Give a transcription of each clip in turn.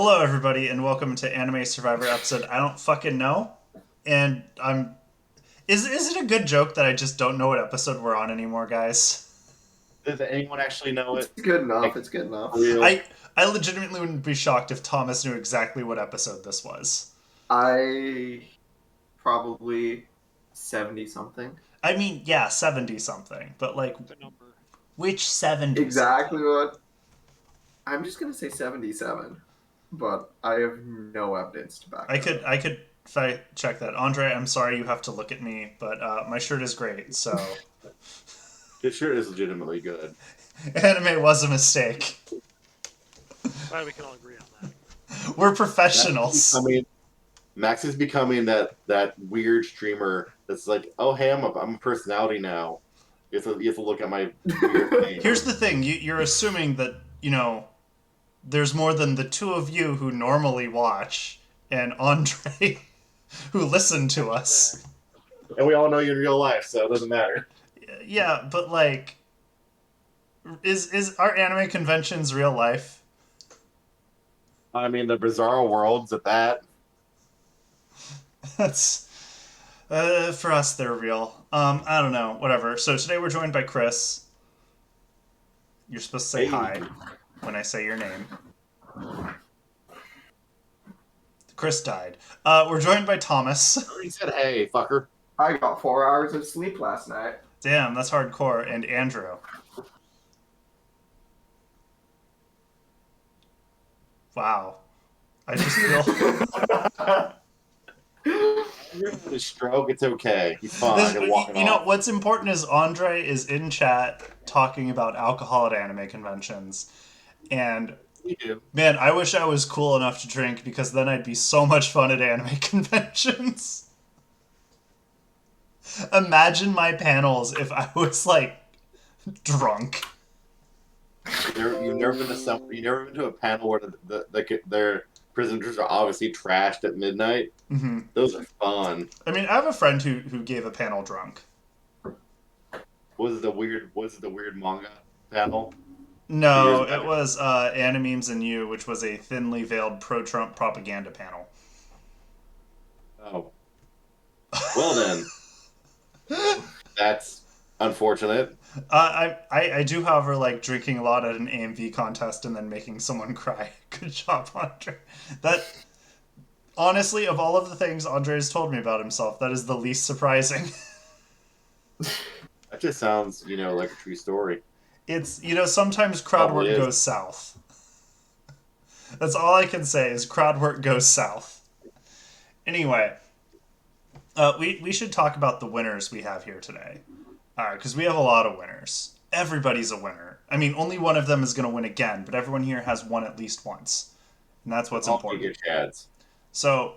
Hello, everybody, and welcome to Anime Survivor episode I don't fucking know. And I'm. Is it a good joke that I just don't know what episode we're on anymore, guys? Does anyone actually know It's it? good enough. Like, It's good for enough. real? I legitimately wouldn't be shocked if Thomas knew exactly what episode this was. I probably 70 something. I mean, yeah, 70 something, but like, The number. which 70 Exactly something? what I'm just gonna say 77, but I have no evidence to back I that could, up. I could fact check that. Andre, I'm sorry you have to look at me, but my shirt is great, so. This shirt is legitimately good. Anime was a mistake. Glad we can all agree on that. We're Max is professionals. becoming, Max is becoming that weird streamer that's like, oh hey, I'm a personality now. You have to look at my weird name. Here's the thing: you're assuming that there's more than the two of you who normally watch, and Andre who listen to us. And we all know you in real life, so it doesn't matter. Yeah, but like, is our anime conventions real life? I mean, the bizarre worlds at that. That's for us, they're real. I don't know, whatever. So today we're joined by Chris. You're supposed to say Hey, hi when I say your name. Chris died. We're joined by Thomas. he said, hey, fucker. I got 4 hours of sleep last night. Damn, that's hardcore. And Andrew. Wow. I just feel. You're having a stroke. It's okay. He's fine. I can walk it You know, off. what's important is Andre is in chat talking about alcohol at anime conventions. And We do. man, I wish I was cool enough to drink because then I'd be so much fun at anime conventions. Imagine my panels if I was like drunk. You've never been to a panel where their presenters are obviously trashed at midnight. Hmm. Those are fun. I mean, I have a friend who gave a panel drunk. Was it the weird manga panel years No, it back? was Animemes and You, which was a thinly veiled pro-Trump propaganda panel. Oh, well then, that's unfortunate. I do, however, like drinking a lot at an AMV contest and then making someone cry. Good job, Andre. That honestly, of all of the things Andre has told me about himself, that is the least surprising. That just sounds, like a true story. It's sometimes crowd Probably work is. goes south. That's all I can say is crowd work goes south. Anyway, we should talk about the winners we have here today. Because we have a lot of winners. Everybody's a winner. I mean, only one of them is going to win again, but everyone here has won at least once. And that's what's All Giga important. Chads. So,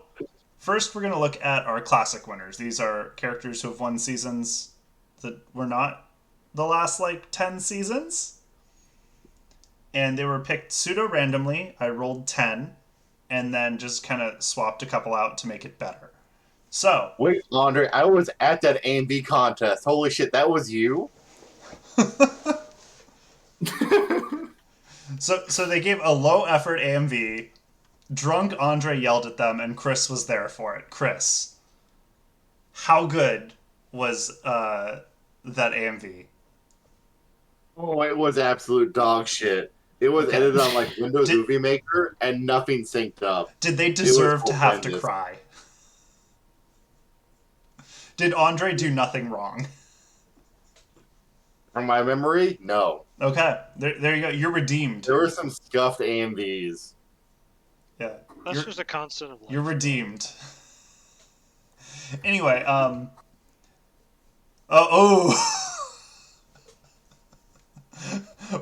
first we're going to look at our classic winners. These are characters who have won seasons that were not the last, like, 10 seasons. And they were picked pseudo randomly. I rolled 10, and then just kind of swapped a couple out to make it better. So, Wait, Andre, I was at that A&B contest. Holy shit, that was you? so they gave a low effort AMV. Drunk Andre yelled at them, and Chris was there for it. Chris, how good was that AMV? Oh, it was absolute dog shit. It was Okay. edited on like Windows Did Movie Maker and nothing synced up. did they It was deserve to have to horrendous. cry? Did Andre do nothing wrong? From my memory, no. Okay, there you go. You're redeemed. There were some scuffed AMVs. Yeah, That's you're just a constant of life. you're redeemed. Anyway, oh,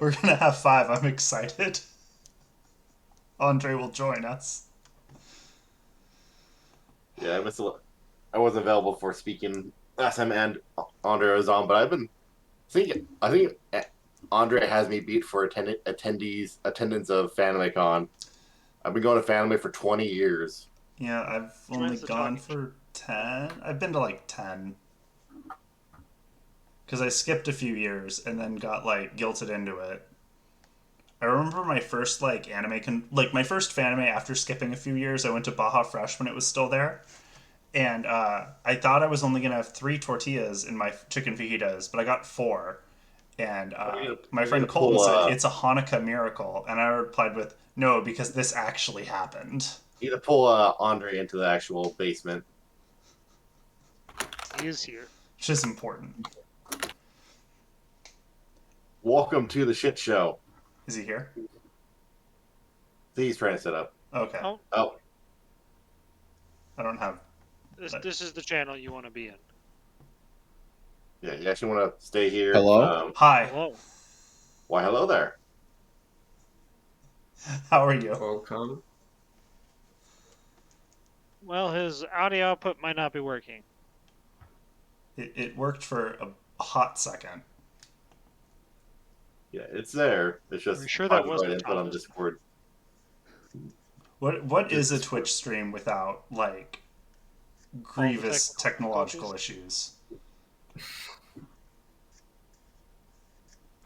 we're gonna have five. I'm excited. Andre will join us. Yeah, I wasn't available for speaking last time and Andre was on, but I think Andre has me beat for attendance of FanimeCon. I've been going to Fanime for 20 years. Yeah, I've only Joins the gone talking. for 10. I've been to like 10. Because I skipped a few years and then got like guilted into it. I remember my first like my first fanime after skipping a few years. I went to Baja Fresh when it was still there, and I thought I was only gonna have 3 tortillas in my chicken fajitas, but I got 4. And my You need friend to Colton pull said it's a Hanukkah miracle, and I replied with no because this actually happened, you need to pull Andre into the actual basement. He is here. which is important. Welcome to the shit show. Is he here? He's trying to set up. Okay, Oh, Oh, I don't have. this is the channel you want to be in. yeah. You actually want to stay here? Hello? Hi, Hello. Why, hello there. how are you? Welcome. Well, his audio output might not be working. It worked for a hot second. Yeah, it's there. It's just Are you sure that hard to wasn't write input on Thomas? Discord. What is a Twitch stream without like grievous technical technological issues?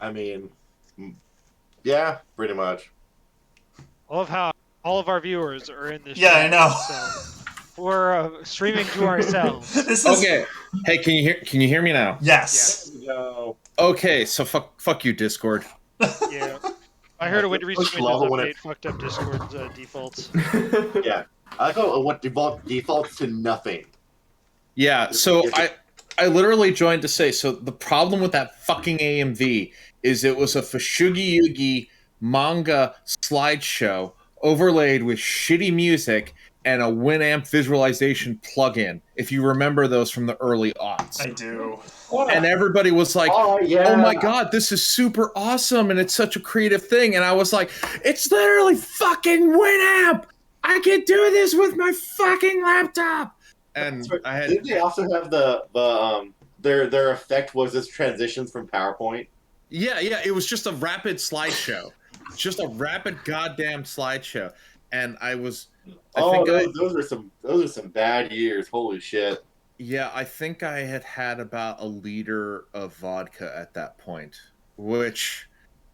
I mean, yeah, pretty much. I love how all of our viewers are in this. Yeah, I channel, know. So we're streaming to ourselves. This is Okay. Hey, can you hear me now? yes. No. Okay, so fuck you, Discord. Yeah. I heard a Push recent lava Windows when update it- fucked up Discord's defaults. Yeah. I like how what defaults to nothing. Yeah, so I literally joined to say, so the problem with that fucking AMV is it was a Fashugi Yugi manga slideshow overlaid with shitty music and a Winamp visualization plugin, if you remember those from the early aughts. I do. And everybody was like, Oh yeah. oh my god, this is super awesome and it's such a creative thing. And I was like, it's literally fucking Winamp! I can do this with my fucking laptop! And I had Didn't they also have their effect was this transitions from PowerPoint? yeah, it was just a rapid slideshow. Just a rapid goddamn slideshow. And I think Those are some bad years. Holy shit. I think I had about a liter of vodka at that point, which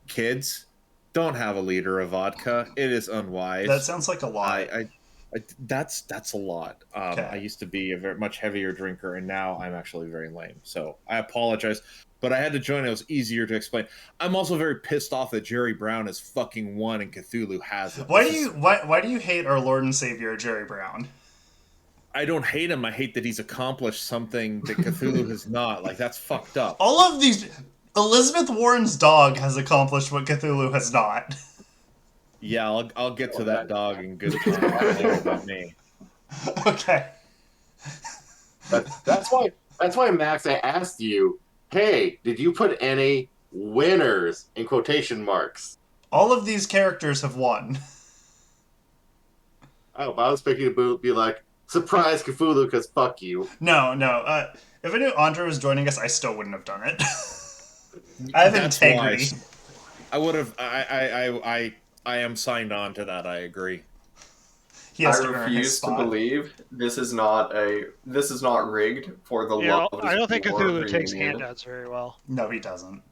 kids don't have a liter of vodka. It is unwise. That sounds like a lot. That's a lot. Okay. I used to be a very much heavier drinker, and now I'm actually very lame. So I apologize, but I had to join. It was easier to explain. I'm also very pissed off that Jerry Brown is fucking won and Cthulhu hasn't. Why do you hate our Lord and Savior Jerry Brown? I don't hate him. I hate that he's accomplished something that Cthulhu has not. Like, that's fucked up. All of these Elizabeth Warren's dog has accomplished what Cthulhu has not. Yeah, I'll get to that dog in good time. I don't know about me. Okay. That's why Max, I asked you, hey, did you put any winners in quotation marks? All of these characters have won. Oh, but I was expecting to be like, surprise Cthulhu, because fuck you. No. If I knew Andre was joining us, I still wouldn't have done it. I have That's integrity. wise. I would have. I am signed on to that. I agree. He I has to earn his refuse to spot. believe this is not rigged for the Yeah, love of I don't think war Cthulhu takes reunion. handouts very well. No, he doesn't.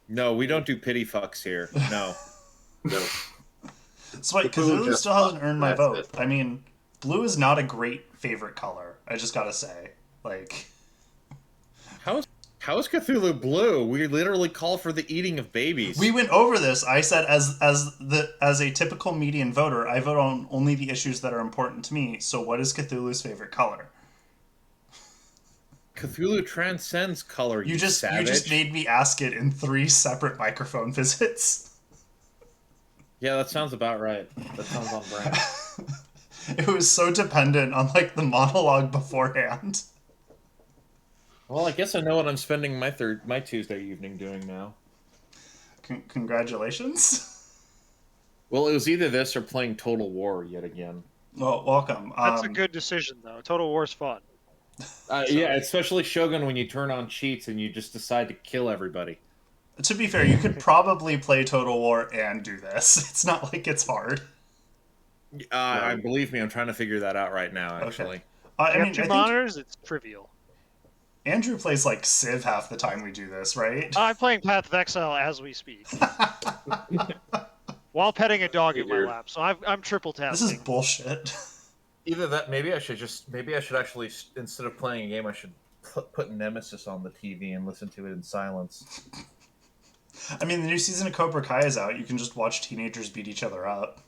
No, we don't do pity fucks here. No. No. So wait, Cthulhu Cthulhu just still hasn't fucked. earned my That's vote. it. I mean, blue is not a great favorite color. I just gotta say, like, How is Cthulhu blue? We literally call for the eating of babies. we went over this. I said, as a typical median voter, I vote on only the issues that are important to me. So, what is Cthulhu's favorite color? Cthulhu transcends color. You just savage. made me ask it in 3 separate microphone visits. Yeah, that sounds about right. That sounds on brand. It was so dependent on like the monologue beforehand. Well, I guess I know what I'm spending my Tuesday evening doing now. Congratulations. Well, it was either this or playing Total War yet again. Well, welcome. That's a good decision, though. Total War's fun. Yeah, especially Shogun when you turn on cheats and you just decide to kill everybody. To be fair, you could probably play Total War and do this. It's not like it's hard. I believe me, I'm trying to figure that out right now. Actually, I You mean, have 2 I think monitors, it's trivial. Andrew plays like Civ half the time we do this, right? I'm playing Path of Exile as we speak. while petting a dog in my Figured. lap. So I'm triple This is tasking. bullshit. Either that, maybe I should actually, instead of playing a game, I should put Nemesis on the TV and listen to it in silence. I mean, the new season of Cobra Kai is out. You can just watch teenagers beat each other up.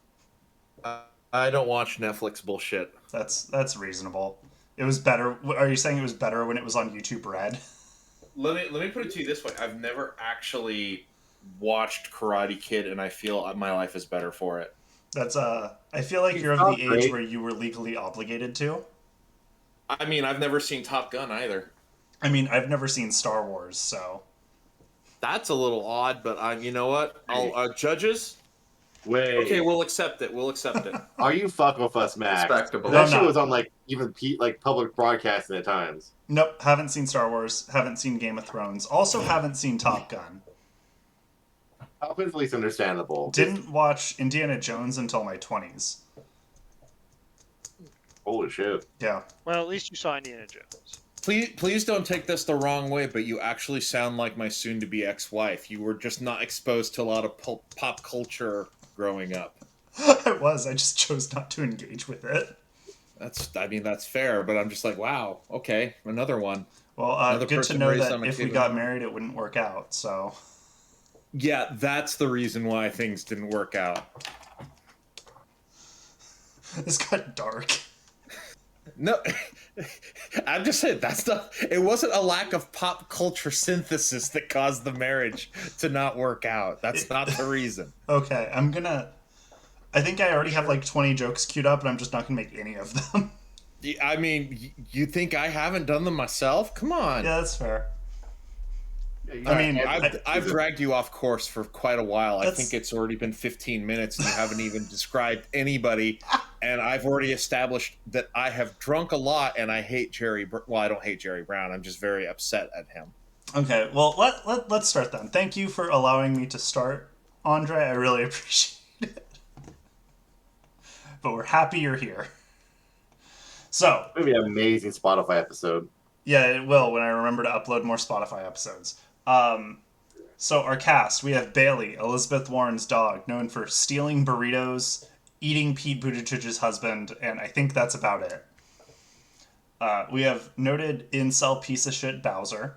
I don't watch Netflix bullshit. That's reasonable. It was better. Are you saying it was better when it was on YouTube Red? Let me put it to you this way: I've never actually watched Karate Kid, and I feel my life is better for it. That's I feel like It's you're of not the age great. where you were legally obligated to. I mean, I've never seen Top Gun either. I mean, I've never seen Star Wars, so That's a little odd, but you know what? Judges. Wait. Okay, we'll accept it. We'll accept it. Are you fucking with us, Max? Respectable. That No, I'm shit not. was on like even like public broadcasting at times. nope. Haven't seen Star Wars. Haven't seen Game of Thrones. Also, haven't seen Top Gun. Top Gun's at least understandable. Didn't watch Indiana Jones until my 20s. Holy shit. Yeah. Well, at least you saw Indiana Jones. Please don't take this the wrong way, but you actually sound like my soon-to-be ex-wife. You were just not exposed to a lot of pop culture growing up. I was. I just chose not to engage with it. That's fair, but I'm just like, wow, okay, another one. Well, Another good to person know raised that on a if we kid got with- married, it wouldn't work out. So Yeah, that's the reason why things didn't work out. this got dark. No, I'm just saying it wasn't a lack of pop culture synthesis that caused the marriage to not work out. That's not the reason. Okay, I think I already have like 20 jokes queued up, and I'm just not gonna make any of them. I mean, you think I haven't done them myself? Come on. Yeah, that's fair. I mean, I've dragged you off course for quite a while. I That's- think it's already been 15 minutes and you haven't even described anybody. And I've already established that I have drunk a lot and I hate Jerry. Well, I don't hate Jerry Brown. I'm just very upset at him. Okay, well, let's start then. Thank you for allowing me to start, Andre. I really appreciate it. But we're happy you're here. So, Maybe an amazing Spotify episode. yeah, it will when I remember to upload more Spotify episodes. So our cast, we have Bailey, Elizabeth Warren's dog, known for stealing burritos, eating Pete Buttigieg's husband, and I think that's about it. We have noted incel piece of shit Bowser,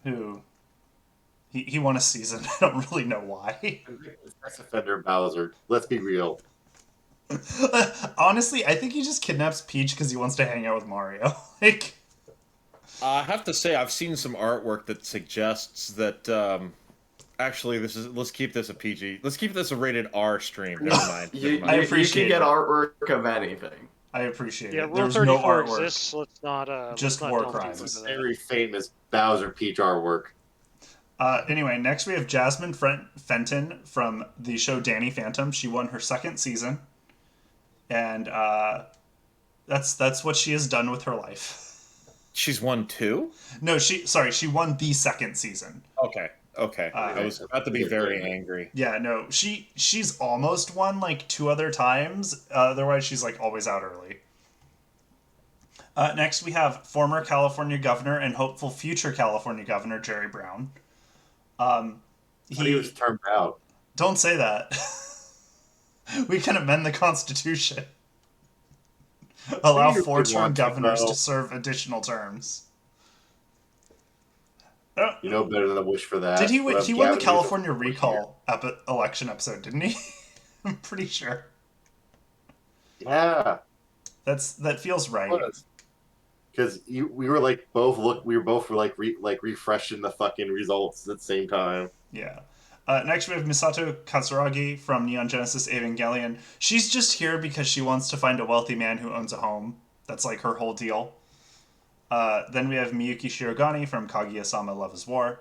who he won a season. I don't really know why. Sex offender Bowser. Let's be real. Honestly, I think he just kidnaps Peach because he wants to hang out with Mario. Like, I have to say, I've seen some artwork that suggests that. Actually, let's keep this a PG. Let's keep this a rated R stream. Never mind. I appreciate you can get it. artwork of anything. I appreciate Yeah, it. Rule There's 34 no artwork. exists. Let's not. Just let's not war delve deeper crimes. into that. Very famous Bowser Peach artwork. Anyway, next we have Jasmine Fenton from the show Danny Phantom. She won her second season, and that's what she has done with her life. She's won 2? No, she won the second season. Okay. I was about to be very angry. Yeah, no, she's almost won like 2 other times. Otherwise, she's like always out early. Next, we have former California governor and hopeful future California governor Jerry Brown. He was turned out. Don't say that. We can amend the Constitution. Allow Maybe we 4-term want to, governors though. to serve additional terms. You know better than a wish for that. Did he win? He won the Gavin California Newsom- recall election episode, didn't he? I'm pretty sure. Yeah. That feels right. Because we were like refreshing the fucking results at the same time. Yeah. Next, we have Misato Katsuragi from Neon Genesis Evangelion. She's just here because she wants to find a wealthy man who owns a home. That's like her whole deal. Then we have Miyuki Shirogane from Kaguya-sama Love is War.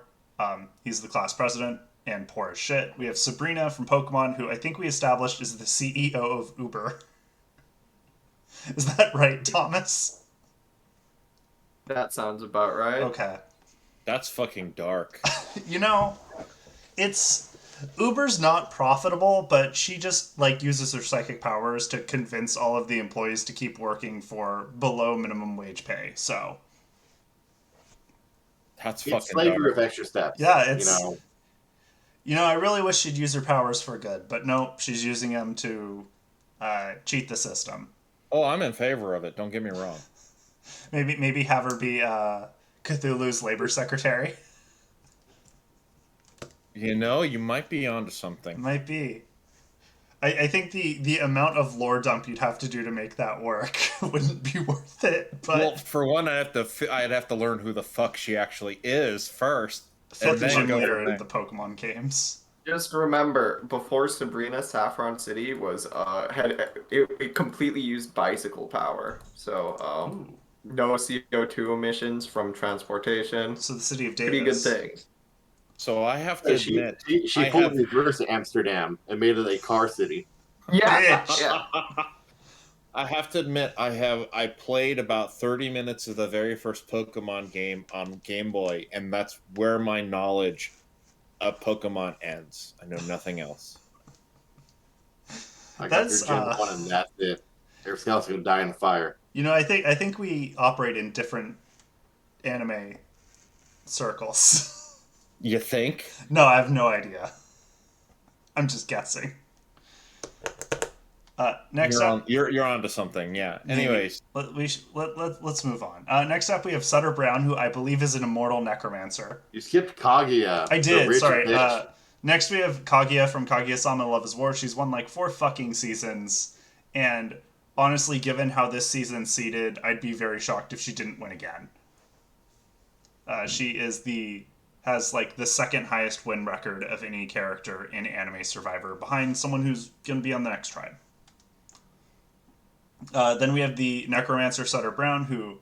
He's the class president and poor as shit. We have Sabrina from Pokemon, who I think we established is the CEO of Uber. Is that right, Thomas? That sounds about right. Okay. That's fucking dark. You know, Uber's not profitable, but she just like uses her psychic powers to convince all of the employees to keep working for below minimum wage pay. So That's It's fucking slavery dark. with extra steps. yeah, it's you know. You know, I really wish she'd use her powers for good, but nope, she's using them to cheat the system. Oh, I'm in favor of it. Don't get me wrong. Maybe have her be Cthulhu's labor secretary. You know, you might be onto something. Might be. I think the amount of lore dump you'd have to do to make that work wouldn't be worth it. But Well, for one, I'd have to learn who the fuck she actually is first, fill and the then gym go leader from in there. the Pokemon games. Just remember, before Sabrina, Saffron City was it completely used bicycle power. So Ooh. no CO2 emissions from transportation. So the city of Pretty good Davis. things. So I have to She admit, she I pulled have. the reverse of Amsterdam and made it a car city. Yeah, Bitch. yeah. I have to admit, I played about 30 minutes of the very first Pokemon game on Game Boy, and that's where my knowledge of Pokemon ends. I know nothing else. I got your That's Gen 1 and that's it. Everything else is going to die in the fire. you know, I think we operate in different anime circles. You think? No, I have no idea. I'm just guessing. Next You're up, on. You're onto something. Yeah. Anyways, let's move on. Next up, we have Sutter Brown, who I believe is an immortal necromancer. You skipped Kaguya. I the did. rich Sorry. bitch. Next, we have Kaguya from Kaguya-sama Love is War. She's won like 4 fucking seasons, and honestly, given how this season's seeded, I'd be very shocked if she didn't win again. She has like the second highest win record of any character in Anime Survivor, behind someone who's gonna be on the next tribe. Then we have the Necromancer Sutter Brown, who,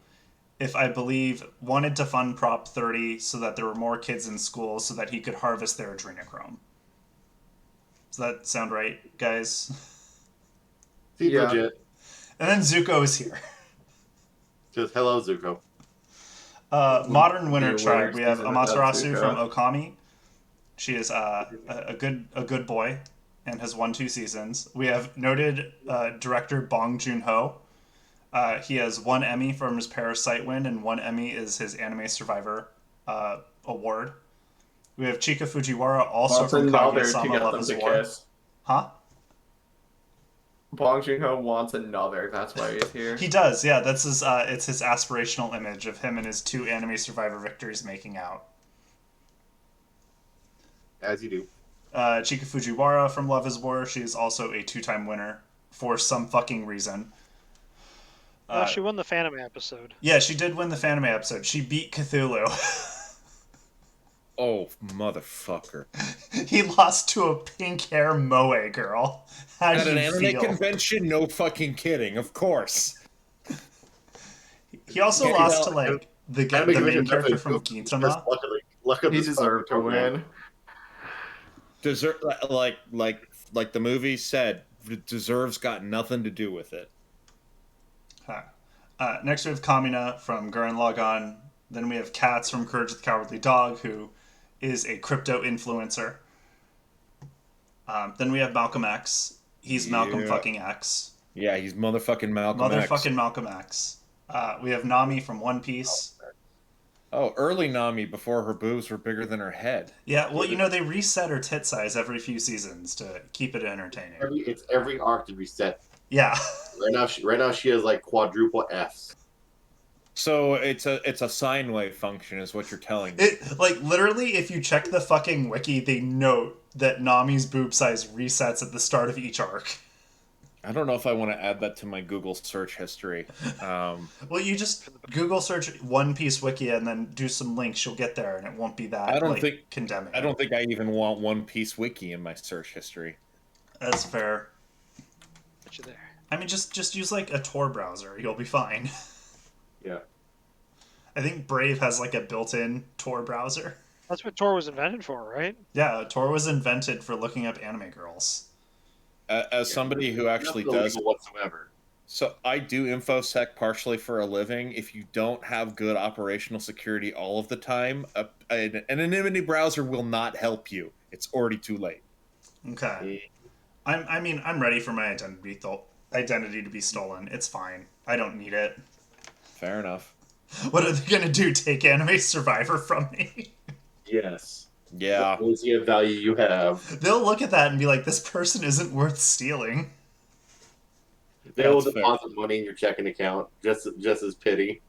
if I believe, wanted to fund Prop 30 so that there were more kids in school so that he could harvest their adrenochrome. Does that sound right, guys? Seems Yeah. legit. And then Zuko is here. Just hello, Zuko. Modern winner Be tribe. aware We have season without Amaterasu Zuko. from Okami. She is a good boy and has won 2 seasons. We have noted director Bong Joon-ho. He has 1 Emmy from his Parasite win, and 1 Emmy is his Anime Survivor award. We have Chika Fujiwara, also Wants from another to Kaguya-sama get Love them is to War. kiss. Huh? Bong Joon-ho wants another. That's why he's here. He does, yeah. That's his. It's his aspirational image of him and his 2 Anime Survivor victories making out. As you do. Chika Fujiwara from Love is War. She is also a 2-time winner for some fucking reason. Oh, she won the Phantom episode. Yeah, she did win the Phantom episode. She beat Cthulhu. oh motherfucker! He lost to a pink hair moe girl. How At do an you anime feel? convention, no fucking kidding. Of course. He also Can't lost to tell. like the Anime main convention character from definitely Gintama. Look at He this deserved to fucking program. win. Desert, like the movie said, deserves got nothing to do with it. Huh. Next we have Kamina from Gurren Lagann. Then we have Katz from Courage the Cowardly Dog, who is a crypto influencer. Then we have Malcolm X. He's Malcolm fucking X. Yeah, he's motherfucking Malcolm X. Motherfucking Malcolm X. We have Nami from One Piece. Oh, early Nami before her boobs were bigger than her head. Yeah, well, you know, they reset her tit size every few seasons to keep it entertaining. It's every arc to reset. Yeah. Right now she has like quadruple Fs. So it's a sine wave function, is what you're telling me. It, like, literally, if you check the fucking wiki, they note that Nami's boob size resets at the start of each arc. I don't know if I want to add that to my Google search history. Well, you just Google search One Piece wiki and then do some links. You'll get there, and it won't be that condemning. I don't think I even want One Piece wiki in my search history. That's fair. Put you there. I mean, just use like a Tor browser. You'll be fine. Yeah. I think Brave has like a built-in Tor browser. That's what Tor was invented for, right? Yeah, Tor was invented for looking up anime girls. As somebody who actually Nothing does, illegal whatsoever. so I do infosec partially for a living. If you don't have good operational security all of the time, an anonymity browser will not help you. It's already too late. Okay. I'm ready for my identity to be stolen. It's fine. I don't need it. Fair enough. What are they gonna do? Take Anime Survivor from me? Yes. Yeah. We'll see what value you have. They'll look at that and be like, this person isn't worth stealing. They will That's fair. deposit money in your checking account just as pity.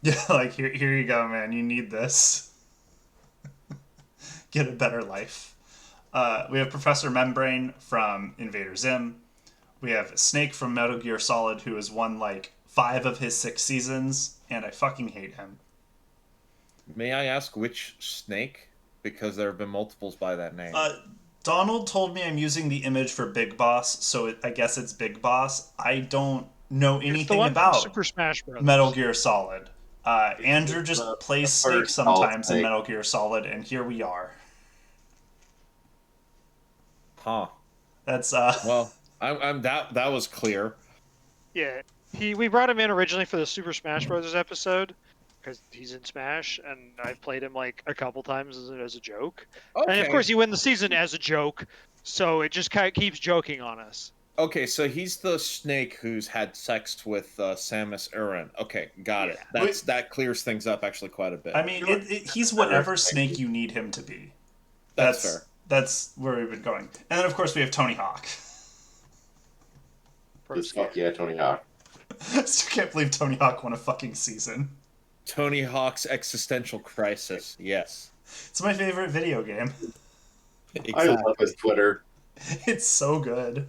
Yeah, like, here you go, man. You need this. Get a better life. We have Professor Membrane from Invader Zim. We have Snake from Metal Gear Solid, who has won like 5 of his 6 seasons, and I fucking hate him. May I ask which snake? Because there have been multiples by that name. Donald told me I'm using the image for Big Boss, so I guess it's Big Boss. I don't know It's the anything one from about Super Smash Bros. Metal Gear Solid. Andrew It's just plays the Snake first Solid sometimes in Snake. Metal Gear Solid, and here we are. Huh. That's Well, I'm that was clear. Yeah, we brought him in originally for the Super Smash Bros. Episode because he's in Smash, and I've played him like a couple times as a joke. And of Okay. course, he win the season as a joke, so it just kind of keeps joking on us. Okay, so he's the snake who's had sex with Samus Aran. Okay, got it. That clears things up actually quite a bit. I mean, he's whatever Snake you need him to be. That's fair. That's where we've been going. And then, of course, we have Tony Hawk. Just fuck yeah, Tony Hawk. Still can't believe Tony Hawk won a fucking season. Tony Hawk's existential crisis. Yes. It's my favorite video game. I love his Twitter. It's so good.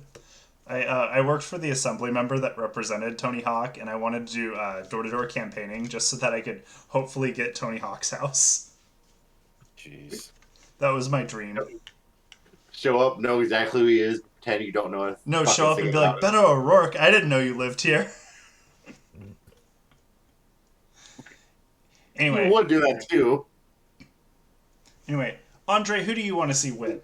I worked for the assembly member that represented Tony Hawk, and I wanted to do door-to-door campaigning just so that I could hopefully get Tony Hawk's house. Jeez. That was my dream. Show up, know exactly who he is, pretend you don't know it. No, show up and be like, Beto O'Rourke, I didn't know you lived here. Anyway. You would do that too. Anyway, Andre, who do you want to see win?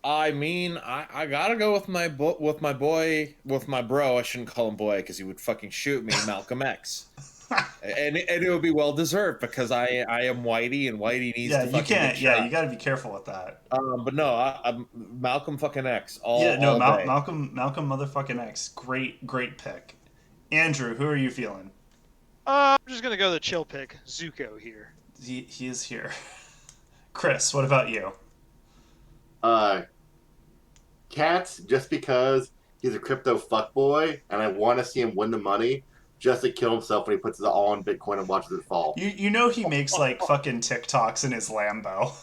I mean, I gotta go with my bro. I shouldn't call him boy because he would fucking shoot me. Malcolm X, and it would be well deserved because I am Whitey and Whitey needs. Yeah, to you can't. get Yeah, shot. you got to be careful with that. But no, I'm Malcolm fucking X. Malcolm motherfucking X. Great pick. Andrew, who are you feeling? I'm just gonna go the chill pick, Zuko here. He is here. Chris, what about you? Cats, just because he's a crypto fuckboy, and I want to see him win the money, just to kill himself when he puts it all on Bitcoin and watches it fall. You know he makes like fucking TikToks in his Lambo.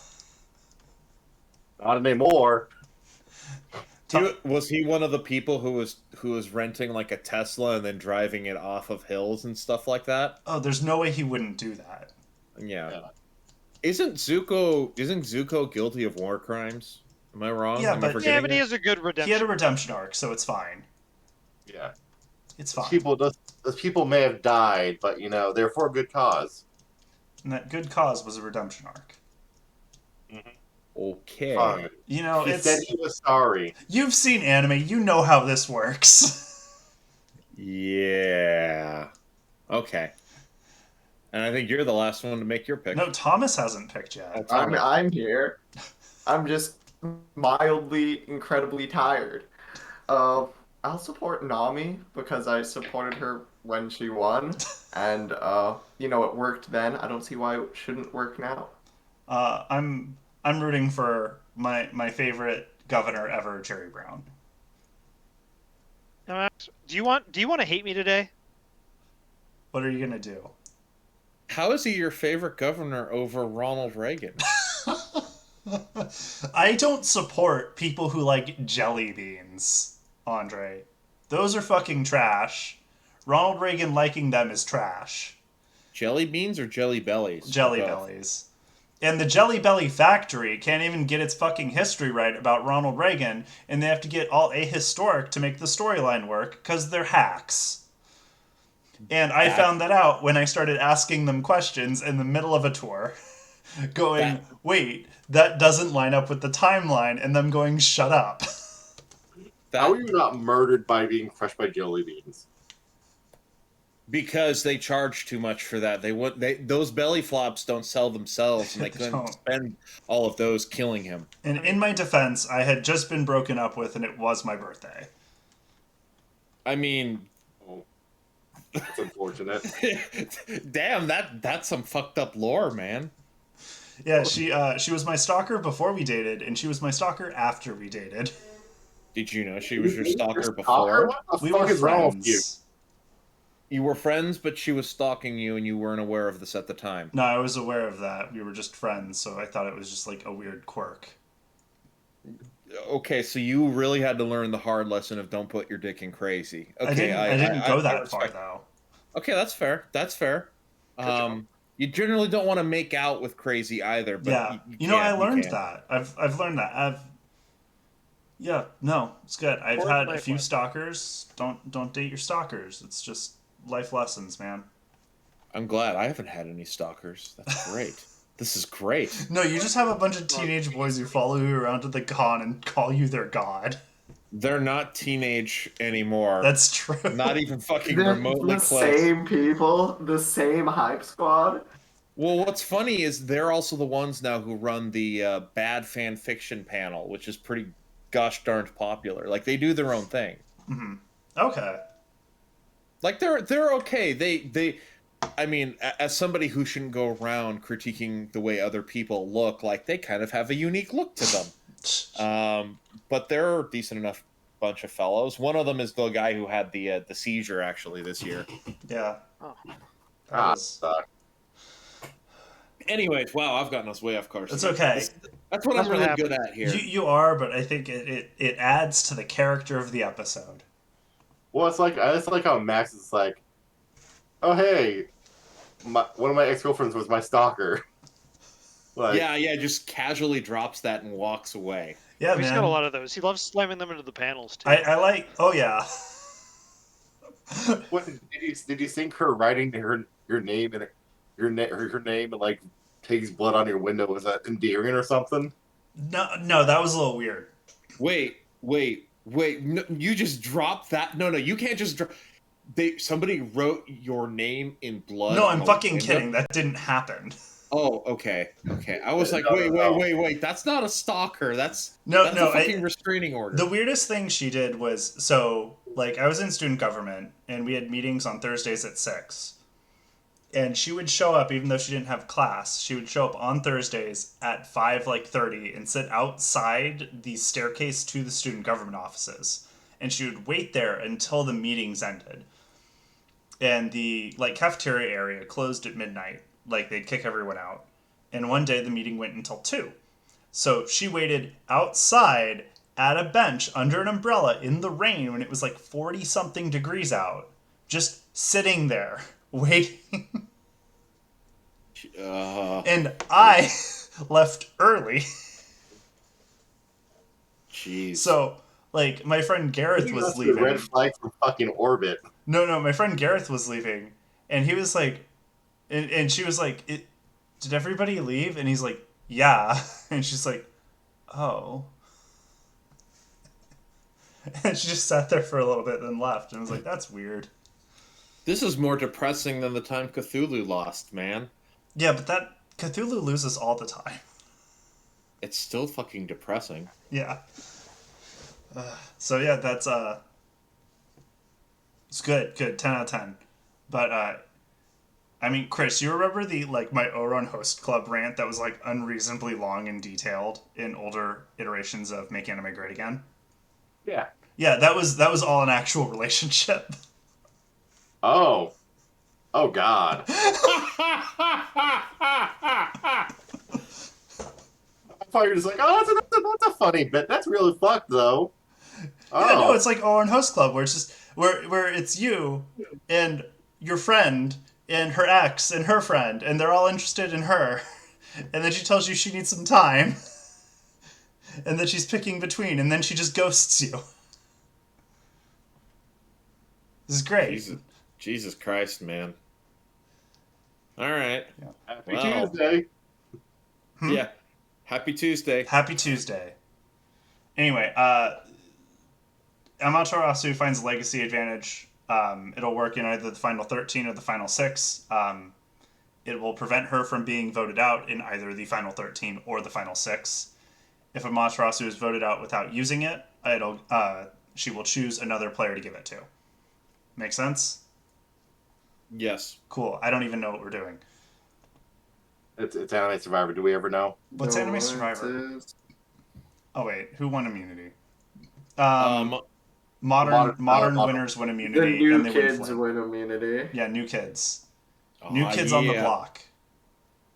Not anymore. Was he one of the people who was renting like a Tesla and then driving it off of hills and stuff like that? Oh, there's no way he wouldn't do that. Yeah. Isn't Zuko guilty of war crimes? Am I wrong? Yeah, Am I but forgetting he it? has a good redemption. He had a redemption arc, so it's fine. Yeah. It's fine. Those people may have died, but they're for a good cause. And that good cause was a redemption arc. Okay. Fine. He He said he was sorry. You've seen anime. You know how this works. Yeah. Okay. And I think you're the last one to make your pick. No, Thomas hasn't picked yet. I'm here. I'm just mildly, incredibly tired. I'll support Nami because I supported her when she won, and it worked then. I don't see why it shouldn't work now. I'm rooting for my favorite governor ever, Jerry Brown. Do you want to hate me today? What are you gonna do? How is he your favorite governor over Ronald Reagan? I don't support people who like jelly beans, Andre. Those are fucking trash. Ronald Reagan liking them is trash. Jelly beans or jelly bellies? Jelly bellies. And the Jelly Belly factory can't even get its fucking history right about Ronald Reagan, and they have to get all ahistoric to make the storyline work, because they're hacks. And I found that out when I started asking them questions in the middle of a tour. Going, wait, that doesn't line up with the timeline, and them going, shut up. How are you not murdered by being crushed by jelly beans? Because they charge too much for that. Those belly flops don't sell themselves, and they couldn't spend all of those killing him. And in my defense, I had just been broken up with, and it was my birthday. I mean, that's unfortunate. Damn, that's some fucked up lore, man. Yeah, she was my stalker before we dated, and she was my stalker after we dated. Did you know she was your stalker Stalker? before? What the We fuck were is wrong with you? friends. You were friends, but she was stalking you, and you weren't aware of this at the time. No, I was aware of that. We were just friends, so I thought it was just like a weird quirk. Okay, so you really had to learn the hard lesson of don't put your dick in crazy. Okay, I didn't go I that far respect. though. Okay, that's fair. That's fair. Good job. You generally don't want to make out with crazy either, but Yeah, you you know, I can. You learned can. that. I've learned that. Yeah, no, it's good. I've Important had a life few lesson. stalkers. Don't date your stalkers. It's just life lessons, man. I'm glad I haven't had any stalkers. That's great. This is great. No, you just have a bunch of teenage boys who follow you around to the con and call you their god. They're not teenage anymore. That's true. Not even fucking remotely The close. same people, the same hype squad. Well, what's funny is they're also the ones now who run the bad fan fiction panel, which is pretty gosh darned popular. Like they do their own thing. Okay. Like they're okay. They I mean, as somebody who shouldn't go around critiquing the way other people look, like they kind of have a unique look to them. But they're a decent enough bunch of fellows. One of them is the guy who had the seizure actually this year. Yeah. Oh. That was. Anyways, wow, I've gotten us way off course. It's okay. That's what That's I'm what really happens. good at here. You are, but I think it adds to the character of the episode. Well, it's like how Max is like, oh hey, one of my ex-girlfriends was my stalker. Like, yeah, just casually drops that and walks away. Yeah, He's man. got a lot of those. He loves slamming them into the panels too. I like. Oh yeah. what did you think her writing your name and her name and like takes blood on your window was that endearing or something? No, that was a little weird. Wait. No, you just dropped that? No, you can't just drop. Somebody wrote your name in blood. No, on I'm a fucking window? kidding. That didn't happen. Oh, okay. I was like, No. wait. That's not a stalker. That's No, a fucking restraining order. The weirdest thing she did was I was in student government and we had meetings on Thursdays at 6. And she would show up even though she didn't have class. She would show up on Thursdays at 5:30 and sit outside the staircase to the student government offices. And she would wait there until the meetings ended. And the cafeteria area closed at midnight. Like they'd kick everyone out. And one day the meeting went until 2. So she waited outside at a bench under an umbrella in the rain when it was like 40 something degrees out, just sitting there waiting. And I left early. Jeez. So, my friend Gareth was That's the leaving. red flag from fucking orbit. No, my friend Gareth was leaving. And he was like, and she was like, did everybody leave? And he's like, yeah. And she's like, oh. And she just sat there for a little bit, then left. And I was like, that's weird. This is more depressing than the time Cthulhu lost, man. Yeah, but that Cthulhu loses all the time. It's still fucking depressing. Yeah. So yeah, that's it's good, 10 out of 10. But I mean, Chris, you remember the my Oron Host Club rant that was unreasonably long and detailed in older iterations of Make Anime Great Again? Yeah. Yeah, that was all an actual relationship. Oh. Oh God. I thought you were just like, oh, that's a funny bit. That's really fucked though. Oh. Yeah, no, it's like Oron Host Club where it's just where it's you and your friend and her ex and her friend and they're all interested in her, and then she tells you she needs some time, and then she's picking between, and then she just ghosts you. This is great. Jesus Christ, man. All right. Happy Wow. Tuesday. Yeah. Happy Tuesday. Happy Tuesday. Anyway, Amaterasu finds legacy advantage. It'll work in either the final 13 or the final 6. It will prevent her from being voted out in either the final 13 or the final 6. If Amaterasu is voted out without using it, she will choose another player to give it to. Make sense? Yes. Cool. I don't even know what we're doing. It's Anime Survivor. Do we ever know? What's No, Anime it Survivor? is- Oh wait, who won immunity? Um, Modern Modern. winners win The immunity, new and they win kids flame. win immunity. Yeah, new kids. New kids on the block.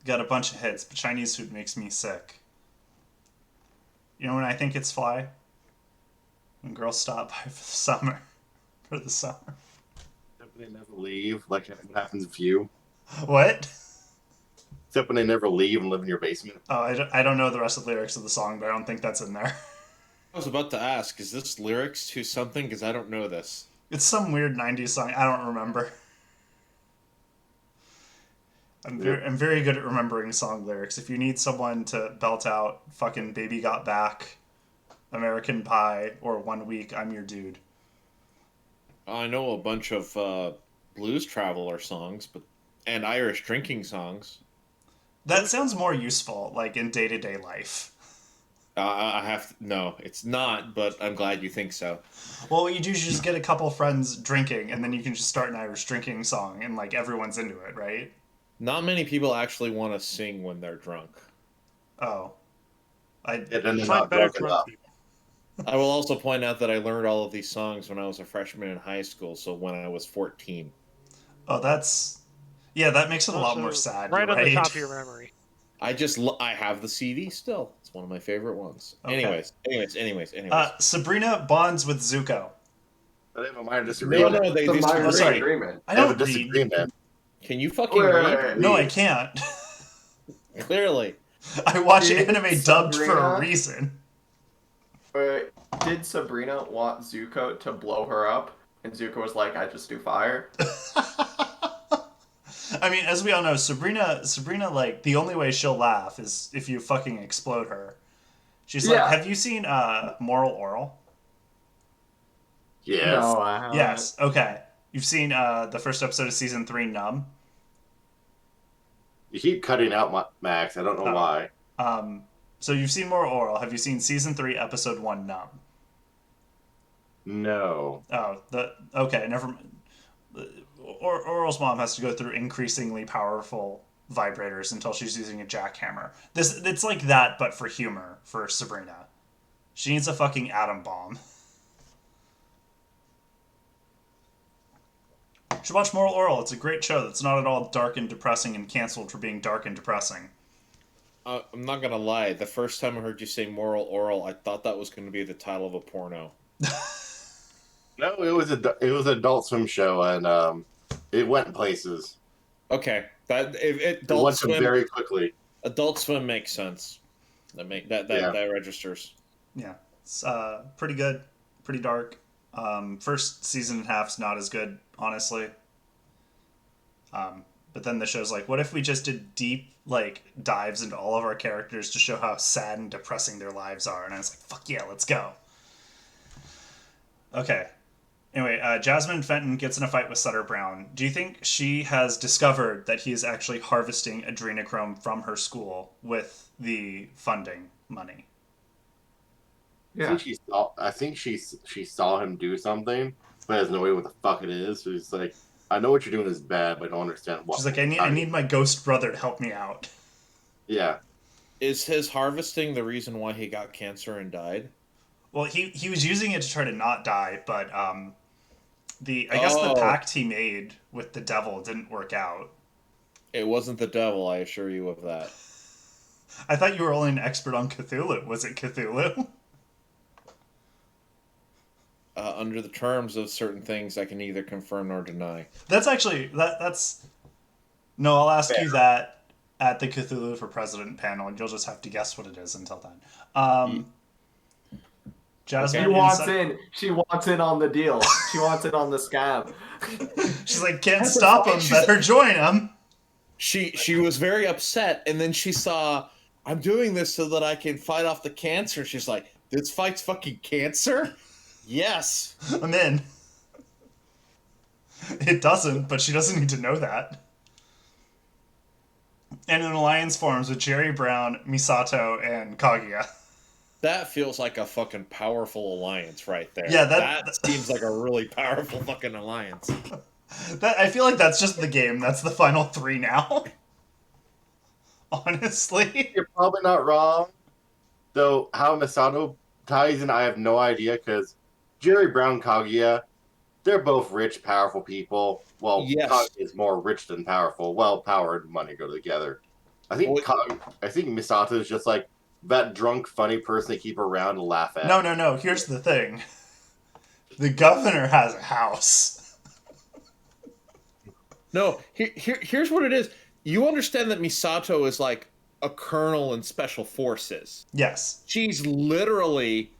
Got a bunch of hits, but Chinese food makes me sick. You know when I think it's fly? When girls stop by for the summer. For the summer. Except when they never leave. Like what happens if you? What? Except when they never leave and live in your basement. Oh, I don't know the rest of the lyrics of the song, but I don't think that's in there. I was about to ask, is this lyrics to something? Because I don't know this. It's some weird 90s song. I don't remember. I'm very good at remembering song lyrics. If you need someone to belt out fucking Baby Got Back, American Pie, or 1 Week, I'm your dude. I know a bunch of blues traveler songs, and Irish drinking songs. That sounds more useful, like in day-to-day life. No, it's not, but I'm glad you think so. Well, what you do is you just get a couple friends drinking, and then you can just start an Irish drinking song, and like everyone's into it, right? Not many people actually want to sing when they're drunk. Oh. Yeah, then they're Find not better drunk drunk enough. people. I will also point out that I learned all of these songs when I was a freshman in high school, so when I was 14. Oh, that's... Yeah, that makes it a lot Also, more sad, right you're on the right? top of your memory. I have the CD still. It's one of my favorite ones. Okay. Anyways. Sabrina bonds with Zuko. They have a minor No, disagreement. no, they The minor Oh, sorry. disagree. disagreement. I They have a don't read. disagreement. Can you fucking Wait, read? wait, wait. No, I Please. can't. Clearly. I watch Did anime dubbed for a Sabrina- reason. Did Sabrina want Zuko to blow her up? And Zuko was like, I just do fire. I mean, as we all know, Sabrina, like, the only way she'll laugh is if you fucking explode her. She's like, Yeah. have you seen Moral Oral? Yes. No, I haven't. Yes. Okay. You've seen the first episode of season 3, Numb? You keep cutting out Max. I don't know Oh. why. So you've seen Moral Oral. Have you seen season 3, episode 1, Numb? No. Oh, okay, never mind. Oral's mom has to go through increasingly powerful vibrators until she's using a jackhammer. It's like that, but for humor for Sabrina. She needs a fucking atom bomb. You should watch Moral Oral. It's a great show that's not at all dark and depressing and canceled for being dark and depressing. I'm not gonna lie. The first time I heard you say moral oral, I thought that was going to be the title of a porno. No, it was an Adult Swim show, and it went places. Okay, that if It Adult went to Swim, very quickly. Adult Swim makes sense. That registers. Yeah, it's pretty good, pretty dark. First season and a half's not as good, honestly. But then the show's like, what if we just did deep like dives into all of our characters to show how sad and depressing their lives are? And I was like, fuck yeah, let's go. Okay. Anyway, Jasmine Fenton gets in a fight with Sutter Brown. Do you think she has discovered that he is actually harvesting adrenochrome from her school with the funding money? Yeah. I think she saw him do something, but has no idea what the fuck it is. So she's like, I know what you're doing is bad, but I don't understand what. She's like, I need my ghost brother to help me out. Yeah. Is his harvesting the reason why he got cancer and died? Well, he was using it to try to not die, but I guess the pact he made with the devil didn't work out. It wasn't the devil, I assure you of that. I thought you were only an expert on Cthulhu. Was it Cthulhu? Under the terms of certain things, I can neither confirm nor deny. That's actually that's. No, I'll ask you that at the Cthulhu for President panel, and you'll just have to guess what it is until then. Jasmine, She wants in on the deal. She wants in on the scam. She's like, can't stop him. Better join him. She was very upset, and then she saw, I'm doing this so that I can fight off the cancer. She's like, this fight's fucking cancer? Yes. I'm in. It doesn't, but she doesn't need to know that. And an alliance forms with Jerry Brown, Misato, and Kaguya. That feels like a fucking powerful alliance right there. Yeah, that seems like a really powerful fucking alliance. I feel like that's just the game. That's the final 3 now. Honestly. You're probably not wrong. Though how Misato ties in, I have no idea, because Jerry Brown, Kaguya, they're both rich, powerful people. Well, Kaguya Yes. is more rich than powerful. Well, power and money go together. I think Well, I think Misato is just like that drunk, funny person they keep around to laugh at. No. Here's the thing. The governor has a house. no, here's what it is. You understand that Misato is like a colonel in special forces. Yes. She's literally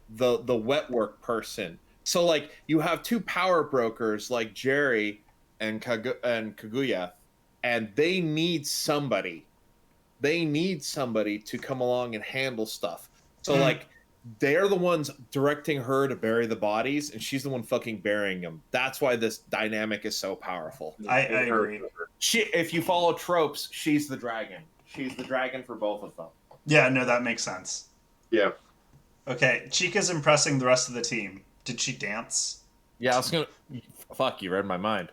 the wet work person. So like you have two power brokers like Jerry and Kaguya, and they need somebody. They need somebody to come along and handle stuff. So like they're the ones directing her to bury the bodies, and she's the one fucking burying them. That's why this dynamic is so powerful. I agree. If you follow tropes, she's the dragon. She's the dragon for both of them. Yeah, no, that makes sense. Yeah. Okay, Chica's impressing the rest of the team. Did she dance? Yeah, I was gonna. Fuck, you read my mind.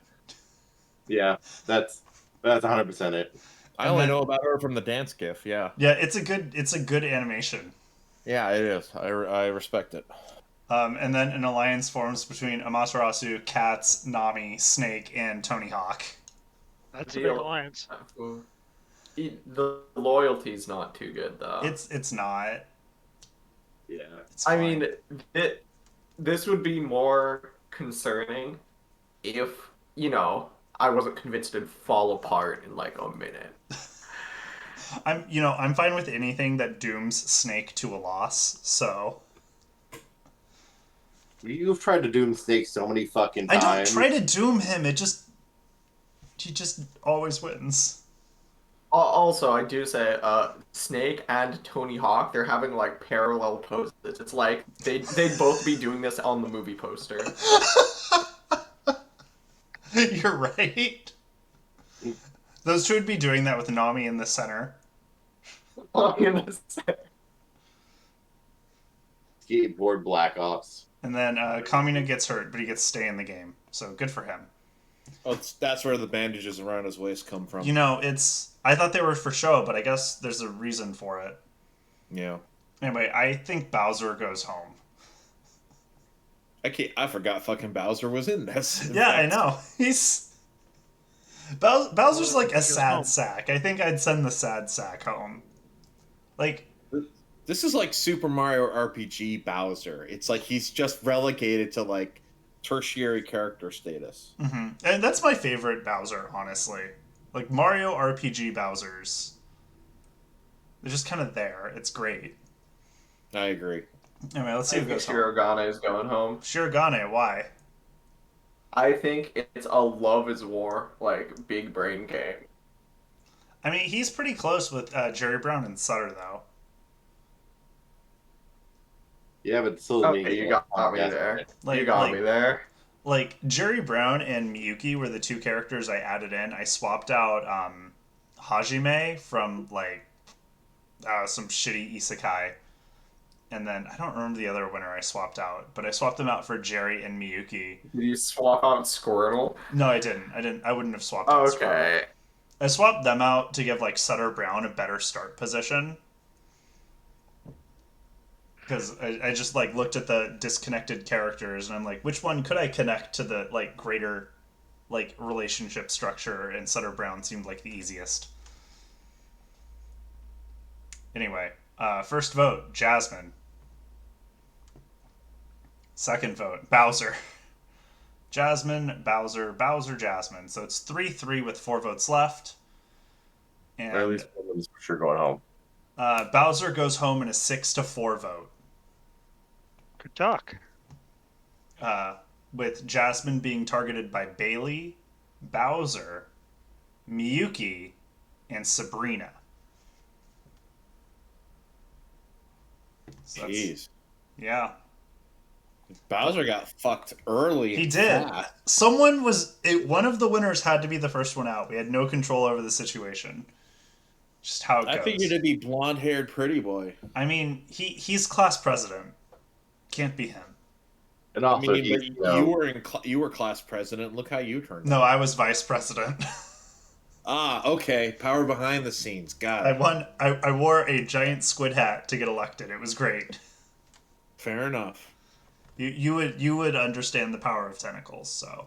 Yeah, that's 100% it. I only know about her from the dance gif. Yeah. Yeah, it's a good animation. Yeah, it is. I respect it. And then an alliance forms between Amaterasu, Cats, Nami, Snake, and Tony Hawk. That's a big alliance. The loyalty's not too good though. It's not. Yeah. It's I fine. mean, this would be more concerning if, I wasn't convinced it'd fall apart in like a minute. I'm fine with anything that dooms Snake to a loss. So You've tried to doom Snake so many fucking I times. don't try to doom him. He just always wins. Also, I do say, Snake and Tony Hawk, they're having like parallel poses. It's like they'd both be doing this on the movie poster. You're right. Those two would be doing that with Nami in the center. Skateboard Black Ops. And then Kamina gets hurt, but he gets to stay in the game. So good for him. Oh, that's where the bandages around his waist come from. I thought they were for show, but I guess there's a reason for it. Yeah. Anyway, I think Bowser goes home. I forgot fucking Bowser was in this. Yeah, I know. Bowser's like a goes sad home. sack. I think I'd send the sad sack home. Like, This is like Super Mario RPG Bowser. It's like he's just relegated to like tertiary character status. and that's my favorite Bowser, honestly. Like Mario RPG Bowsers, they're just kind of there. It's great. I agree. Anyway, let's see I who think goes home. Shirogane is going home. Shirogane, why? I think it's a love is war, like, big brain game. I mean, he's pretty close with Jerry Brown and Sutter, though. Yeah, but still Okay, you got me there. You got me there. Like, Jerry Brown and Miyuki were the two characters I added in. I swapped out Hajime from, like, some shitty isekai. And then, I don't remember the other winner I swapped out, but I swapped them out for Jerry and Miyuki. Did you swap out Squirtle? No, I didn't. I wouldn't have swapped out Squirtle. Okay. I swapped them out to give, like, Sutter Brown a better start position. Because I just, like, looked at the disconnected characters, and I'm like, which one could I connect to the, like, greater, like, relationship structure? And Sutter Brown seemed like the easiest. Anyway, first vote, Jasmine. Second vote, Bowser. Jasmine, Bowser, Bowser, Jasmine. So it's 3-3 with 4 votes left. And Or at least one of them's for sure going home. Bowser goes home in a 6-4 vote. Good talk. With Jasmine being targeted by Bailey, Bowser, Miyuki, and Sabrina. So Jeez. yeah. Bowser got fucked early. He and did. fast. One of the winners had to be the first one out. We had no control over the situation. Just how it goes. I figured it'd be blonde-haired pretty boy. I mean, he's class president. Can't be him. And I also, mean, but you were class president. Look how you turned out. No, I was vice president. Ah, okay. Power behind the scenes. Got I it. won. I wore a giant squid hat to get elected. It was great. Fair enough. You would understand the power of tentacles. So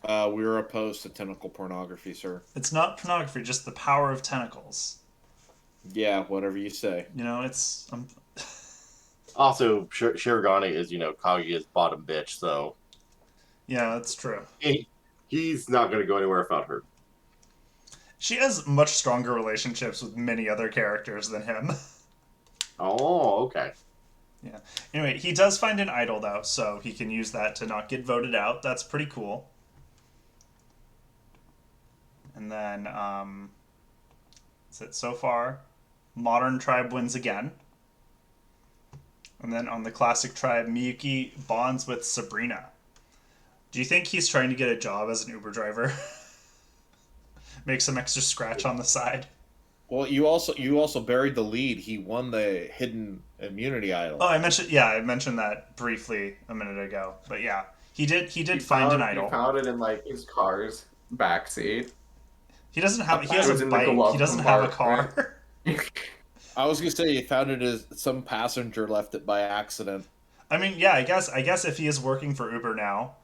We're opposed to tentacle pornography, sir. it's not pornography, just the power of tentacles. Yeah, whatever you say. You know, it's Also, Shirogane is, Kaguya's bottom bitch, so yeah, that's true. he's not going to go anywhere without her. She has much stronger relationships with many other characters than him. Oh, okay. Yeah. Anyway, he does find an idol though, so he can use that to not get voted out. That's pretty cool. And then, that's it so far. Modern Tribe wins again. And then on the Classic Tribe, Miyuki bonds with Sabrina. Do you think he's trying to get a job as an Uber driver? Make some extra scratch on the side. Well, you also buried the lead. He won the hidden immunity idol. Oh, I mentioned that briefly a minute ago. But yeah, he did find an idol. He found it in like his car's backseat. He doesn't have. He It has was a in the bike. glove He doesn't have a compartment. car. I was gonna say he found it as some passenger left it by accident. I mean, yeah. I guess if he is working for Uber now,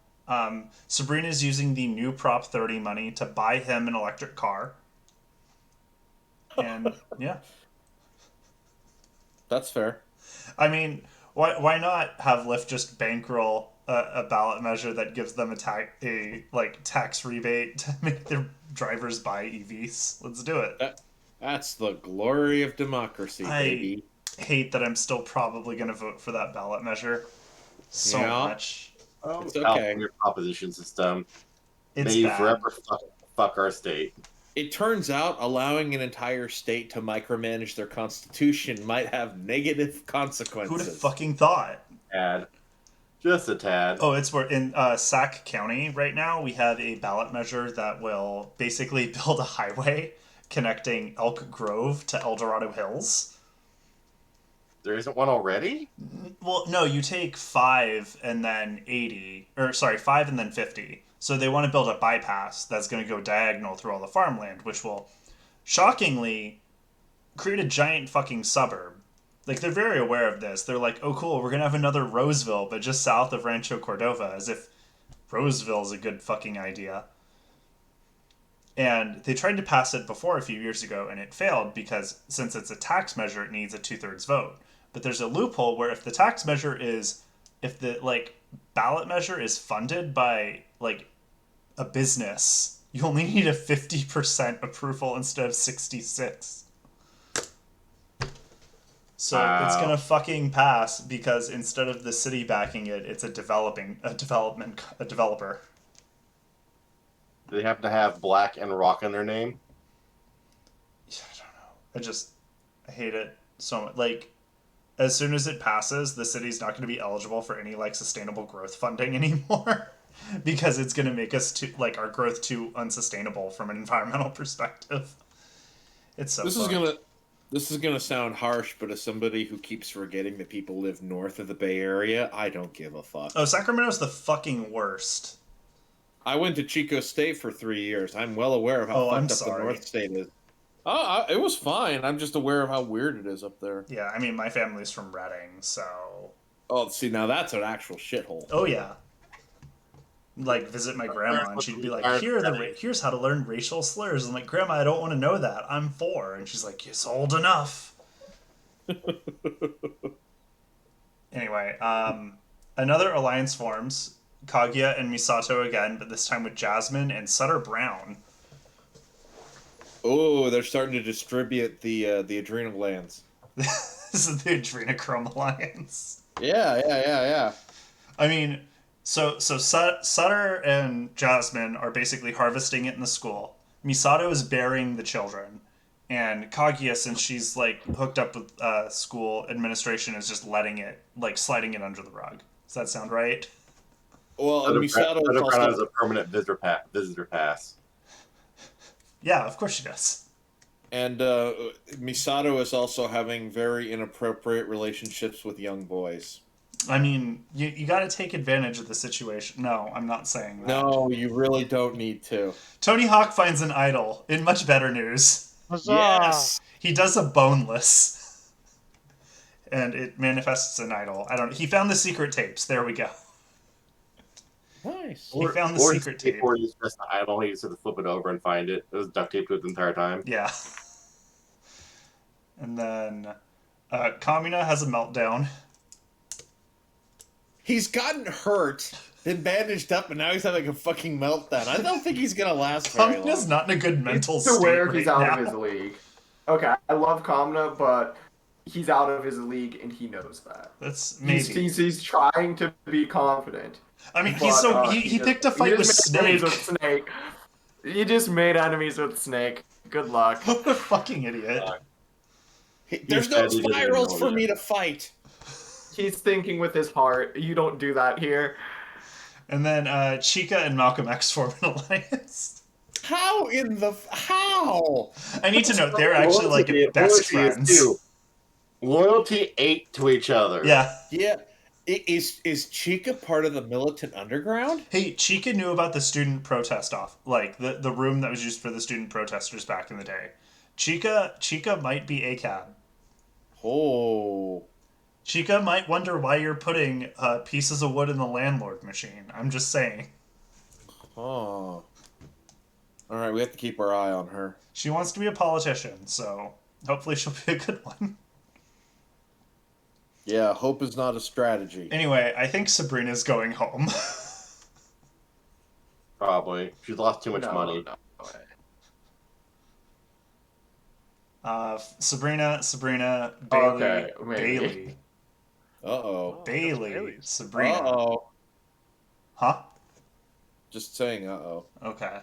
Sabrina's using the new Prop 30 money to buy him an electric car. And yeah, That's fair. I mean, why not have Lyft just bankroll a ballot measure that gives them tax rebate to make their drivers buy EVs? Let's do it. That's the glory of democracy, I baby. hate that I'm still probably going to vote for that ballot measure so Yeah. much. Oh, It's okay. California proposition system. It's May you bad. forever fuck our state. It turns out allowing an entire state to micromanage their constitution might have negative Who'd consequences. have fucking thought? Tad. Just a tad. Oh, it's where in Sac County right now we have a ballot measure that will basically build a highway connecting Elk Grove to El Dorado Hills. There isn't one already? Well, no, you take 5 and then 80, or sorry, 5 and then 50. So they want to build a bypass that's going to go diagonal through all the farmland, which will shockingly create a giant fucking suburb. Like, they're very aware of this. They're like, oh, cool, we're going to have another Roseville, but just south of Rancho Cordova, as if Roseville's a good fucking idea. And they tried to pass it before a few years ago, and it failed because since it's a tax measure, it needs a 2/3 vote. But there's a loophole where if the ballot measure is funded by a business, you only need a 50% approval instead of 66. So it's gonna fucking pass because instead of the city backing it, it's a developer. Do they happen to have black and rock in their name? I don't know. I hate it so much. Like, as soon as it passes, the city's not going to be eligible for any sustainable growth funding anymore because it's going to make us our growth too unsustainable from an environmental perspective. It's so. This is gonna sound harsh, but as somebody who keeps forgetting that people live north of the Bay Area, I don't give a fuck. Oh, Sacramento's the fucking worst. I went to Chico State for 3 years. I'm well aware of how I'm fucked up the sorry. North State is. It was fine. I'm just aware of how weird it is up there. Yeah, I mean, my family's from Reading, so. Oh, see, now that's an actual shithole. Oh yeah. Visit my grandma, and she'd be like, "Here's how to learn racial slurs." I'm like, "Grandma, I don't want to know that. I'm 4," and she's like, "It's old enough." Anyway, another alliance forms. Kaguya and Misato again, but this time with Jasmine and Sutter Brown. Oh, they're starting to distribute the adrenal glands. This is the Adrenochrome Alliance. Yeah. I mean, so Sutter and Jasmine are basically harvesting it in the school. Misato is burying the children. And Kaguya, since she's hooked up with school administration, is just letting it, sliding it under the rug. Does that sound right? Well, Misato is has also... a permanent visitor pass. Yeah, of course she does. And Misato is also having very inappropriate relationships with young boys. I mean, you got to take advantage of the situation. No, I'm not saying that. No, you really don't need to. Tony Hawk finds an idol. In much better news, Huzzah! Yes. he does a boneless, and it manifests an idol. I don't. He found the secret tapes. There we go. Nice. He found the or secret tape. Or he's just an idol. He just had to flip it over and find it. It was duct taped to it the entire time. Yeah. And then Kamina has a meltdown. He's gotten hurt, been bandaged up, and now he's having a fucking meltdown. I don't think he's gonna last very long. Kamina's not in a good mental He's state aware right he's out now. of his league. Okay, I love Kamina, but he's out of his league, and he knows that. That's maybe. He's trying to be confident. I mean, But, he picked a fight with made enemies Snake. with Snake. He just made enemies with Snake. Good luck. What a fucking idiot. There's no He doesn't spirals know for yet. me to fight. He's thinking with his heart. You don't do that here. And then Chica and Malcolm X form an alliance. How? I need to note they're actually like best friends. Loyalty 8 to each other. Yeah. Yeah. Is Chica part of the militant underground? Hey, Chica knew about the student protest like the room that was used for the student protesters back in the day. Chica might be ACAB. Oh. Chica might wonder why you're putting pieces of wood in the landlord machine. I'm just saying. Oh. All right, we have to keep our eye on her. She wants to be a politician, so hopefully she'll be a good one. Yeah, hope is not a strategy. Anyway, I think Sabrina's going home. Probably. She's lost too much No, money. no way. Sabrina, Bailey, Okay, maybe. Bailey, Uh-oh. Bailey, Bailey's. Sabrina. Uh-oh. Huh? Just saying uh-oh. Okay.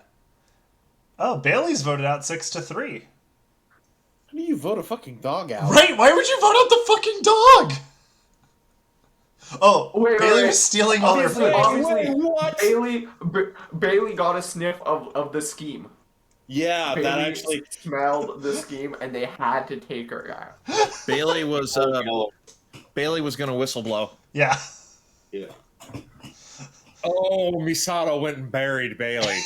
Oh, Bailey's voted out 6-3. How do you vote a fucking dog out? Right? Why would you vote out the fucking dog? Oh, Wait, Bailey wait. was stealing all their Obviously, food. obviously, what? Bailey got a sniff of the scheme. Yeah, Bailey that actually... smelled the scheme, and they had to take her out. Bailey was gonna whistleblow. Yeah. Yeah. Oh, Misato went and buried Bailey.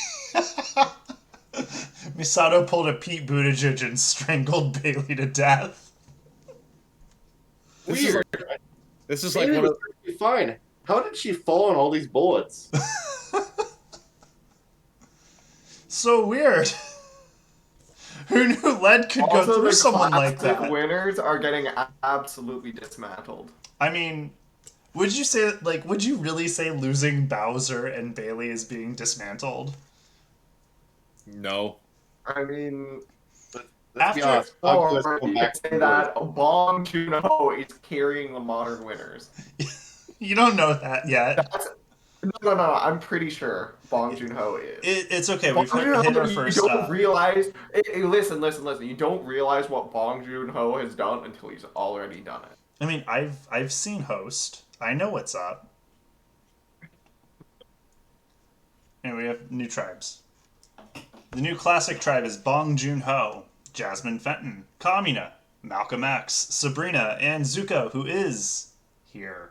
Misato pulled a Pete Buttigieg and strangled Bailey to death. Weird. This is like Bailey one of was perfectly fine. How did she fall on all these bullets? So weird. Who knew lead could go Also, through the someone like classic that? winners are getting absolutely dismantled. I mean, would you really say losing Bowser and Bailey is being dismantled? No. I mean, Let's be After- honest. or Let's go you back could to say that Bong Joon-ho is carrying the modern winners. You don't know that yet. No, I'm pretty sure Bong Joon-ho is. It's okay. Bong We've hit Joon-ho, our you first. don't realize. Listen. You don't realize what Bong Joon-ho has done until he's already done it. I mean, I've seen Host. I know what's up. And we have new tribes. The new classic tribe is Bong Joon-ho, Jasmine Fenton, Kamina, Malcolm X, Sabrina, and Zuko, who is here.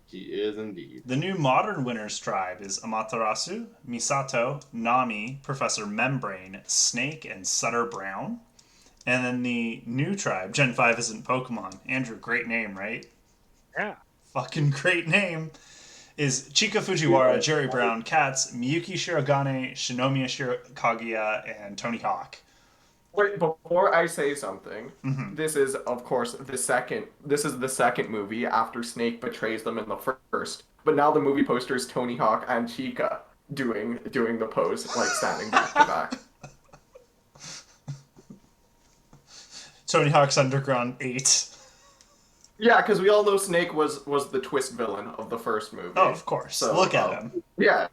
He is indeed. The new modern winners tribe is Amaterasu, Misato, Nami, Professor Membrane, Snake, and Sutter Brown. And then the new tribe, Gen 5 isn't Pokemon. Andrew, great name, right? Yeah. Fucking great name. Is Chika Fujiwara, Jerry Brown, Katz, Miyuki Shirogane, Shinomiya Kaguya, and Tony Hawk. Wait, before I say something, Mhm. this is of course the second. This is the second movie after Snake betrays them in the first. But now the movie poster is Tony Hawk and Chica doing the pose, like standing back to back. Tony Hawk's Underground 8. Yeah, because we all know Snake was the twist villain of the first movie. Oh, of course. So, Look at him. Yeah.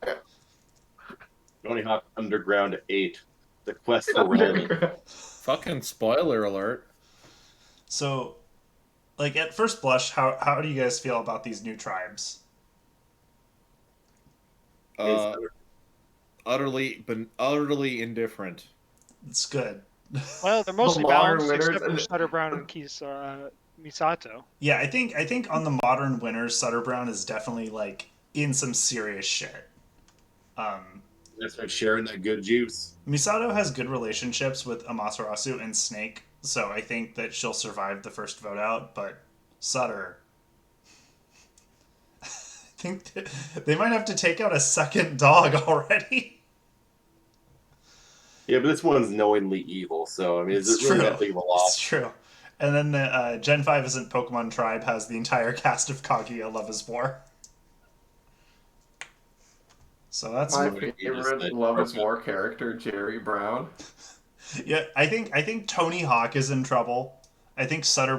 Tony Hawk Underground 8. The quest for relevance. Fucking spoiler alert. So, like, at first blush, how do you guys feel about these new tribes? Utterly indifferent. It's good. Well, they're mostly modern balanced, winners except for and- Sutter Brown and Keys. Misato. Yeah, I think on the modern winners, Sutter Brown is definitely like in some serious shit. Um, That's for sharing that good juice. Misato has good relationships with Amaterasu and Snake, so I think that she'll survive the first vote out. But Sutter, I think they might have to take out a second dog already. Yeah, but this one's knowingly evil, so I mean, is It's it really true. that big of a It's loss? true. And then the Gen 5 isn't Pokemon Tribe has the entire cast of Kaguya Love is War. So that's My Might be just favorite like Love is broken. War character, Jerry Brown. yeah. I think Tony Hawk is in trouble. I think Sutter